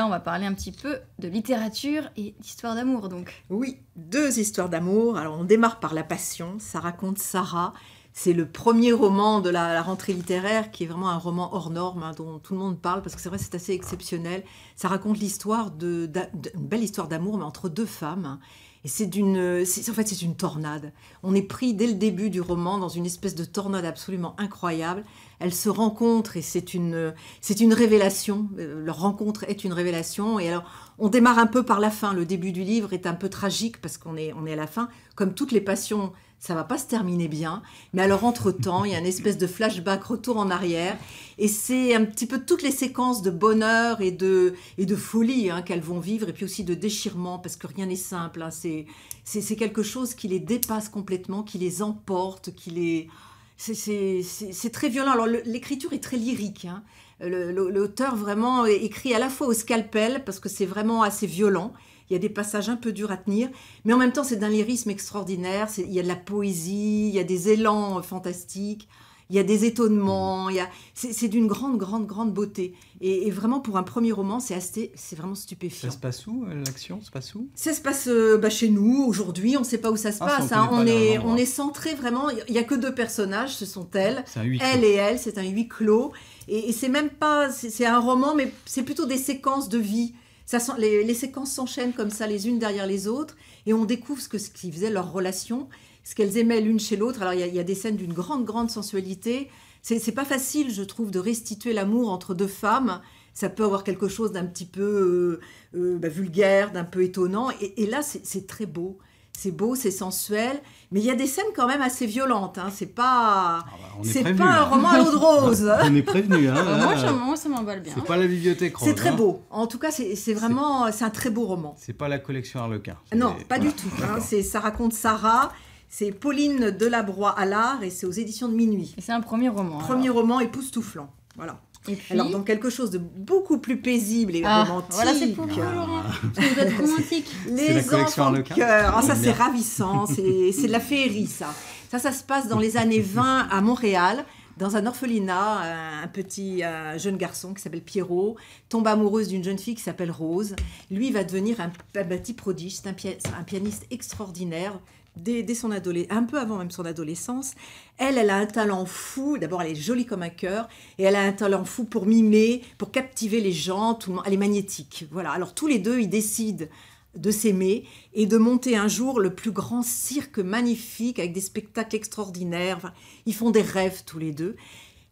Là, on va parler un petit peu de littérature et d'histoire d'amour, donc. Oui, 2 histoires d'amour. Alors, on démarre par La Passion. Ça raconte Sarah. C'est le premier roman de la rentrée littéraire, qui est vraiment un roman hors norme, hein, dont tout le monde parle, parce que c'est vrai, c'est assez exceptionnel. Ça raconte l'histoire d'une belle histoire d'amour, mais entre 2 femmes. Hein. Et c'est une tornade. On est pris dès le début du roman dans une espèce de tornade absolument incroyable. Elles se rencontrent et c'est une révélation. Leur rencontre est une révélation. Et alors, on démarre un peu par la fin. Le début du livre est un peu tragique parce qu'on est à la fin. Comme toutes les passions, ça va pas se terminer bien. Mais alors, entre-temps, il y a une espèce de flashback, retour en arrière. Et c'est un petit peu toutes les séquences de bonheur et de folie, hein, qu'elles vont vivre. Et puis aussi de déchirement, parce que rien n'est simple. Hein. C'est quelque chose qui les dépasse complètement, qui les emporte, c'est très violent. Alors, l'écriture est très lyrique. Hein. L'auteur vraiment écrit à la fois au scalpel, parce que c'est vraiment assez violent. Il y a des passages un peu durs à tenir, mais en même temps, c'est d'un lyrisme extraordinaire. Il y a de la poésie, il y a des élans fantastiques, il y a des étonnements. C'est d'une grande, grande, grande beauté. Et vraiment, pour un premier roman, c'est vraiment stupéfiant. Ça se passe où, l'action se passe où? Ça se passe chez nous, aujourd'hui. On ne sait pas où ça se passe. Hein. On est centré vraiment. Il n'y a que 2 personnages, ce sont elles. Elle et elle, c'est un huis clos. Et c'est même pas... C'est un roman, mais c'est plutôt des séquences de vie. Les séquences s'enchaînent comme ça, les unes derrière les autres. Et on découvre ce qui faisait leur relation, ce qu'elles aimaient l'une chez l'autre. Alors, il y a des scènes d'une grande, grande sensualité. C'est pas facile, je trouve, de restituer l'amour entre 2 femmes. Ça peut avoir quelque chose d'un petit peu vulgaire, d'un peu étonnant. Et là, c'est très beau. C'est beau, c'est sensuel. Mais il y a des scènes quand même assez violentes. Hein. C'est pas un roman à l'eau de rose. On est prévenu. Hein, moi, ça m'emballe bien. C'est pas la bibliothèque rose. C'est très beau. En tout cas, c'est un très beau roman. C'est pas la collection Harlequin. Non, pas du tout. Hein. Ça raconte Sarah. C'est Pauline Delabroix-Allard et c'est aux éditions de Minuit. Et c'est un premier roman. Premier roman époustouflant. Voilà. Et puis... Alors, dans quelque chose de beaucoup plus paisible et romantique. Voilà, c'est pour vous, Laurent. Vous êtes romantique. Les enfants de cœur. Ça, c'est ravissant. C'est de la féerie, ça. Ça se passe dans les années 20 à Montréal, dans un orphelinat. Un jeune garçon qui s'appelle Pierrot tombe amoureuse d'une jeune fille qui s'appelle Rose. Lui, il va devenir un petit prodige. C'est un pianiste extraordinaire. Dès un peu avant même son adolescence, elle a un talent fou. D'abord, elle est jolie comme un cœur, et elle a un talent fou pour mimer, pour captiver les gens. Tout le monde, elle est magnétique. Voilà. Alors tous les 2, ils décident de s'aimer et de monter un jour le plus grand cirque magnifique avec des spectacles extraordinaires. Enfin, ils font des rêves tous les 2.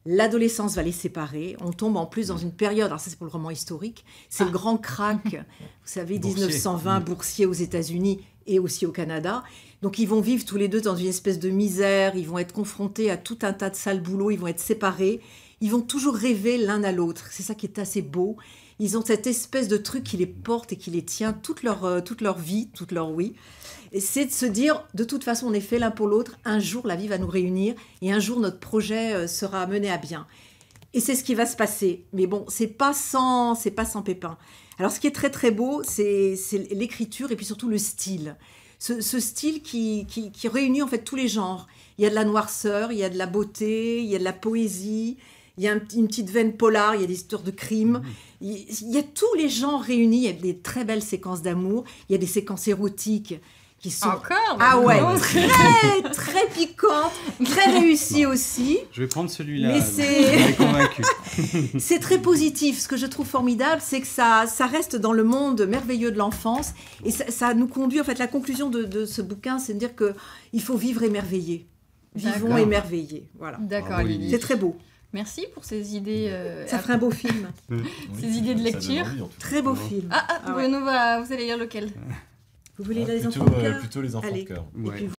L'adolescence va les séparer. On tombe en plus dans une période, alors ça c'est pour le roman historique, c'est le grand crack, vous savez, 1920, boursier aux États-Unis et aussi au Canada. Donc ils vont vivre tous les 2 dans une espèce de misère, ils vont être confrontés à tout un tas de sales boulots, ils vont être séparés, ils vont toujours rêver l'un à l'autre. C'est ça qui est assez beau. Ils ont cette espèce de truc qui les porte et qui les tient toute leur vie, toute leur oui. Et c'est de se dire, de toute façon, on est fait l'un pour l'autre. Un jour, la vie va nous réunir et un jour, notre projet sera mené à bien. Et c'est ce qui va se passer. Mais bon, c'est pas sans pépin. Alors, ce qui est très, très beau, c'est l'écriture et puis surtout le style. Ce style qui réunit en fait tous les genres. Il y a de la noirceur, il y a de la beauté, il y a de la poésie, il y a une petite veine polar, il y a des histoires de crimes. Il y a tous les genres réunis. Il y a des très belles séquences d'amour. Il y a des séquences érotiques qui sont... Encore? Ah ouais, très, très piquantes, très réussies aussi. Je vais prendre celui-là. Mais c'est convaincu. C'est très positif. Ce que je trouve formidable, c'est que ça reste dans le monde merveilleux de l'enfance. Et ça nous conduit, en fait, la conclusion de ce bouquin, c'est de dire qu'il faut vivre émerveillé. Vivons émerveillés. Voilà. D'accord, oui. Lily. C'est très beau. Merci pour ces idées. Ça ferait un beau film. Ces idées de lecture. Très beau film. Vous allez lire lequel? Vous voulez les enfants de cœur? Plutôt les enfants de cœur. Et puis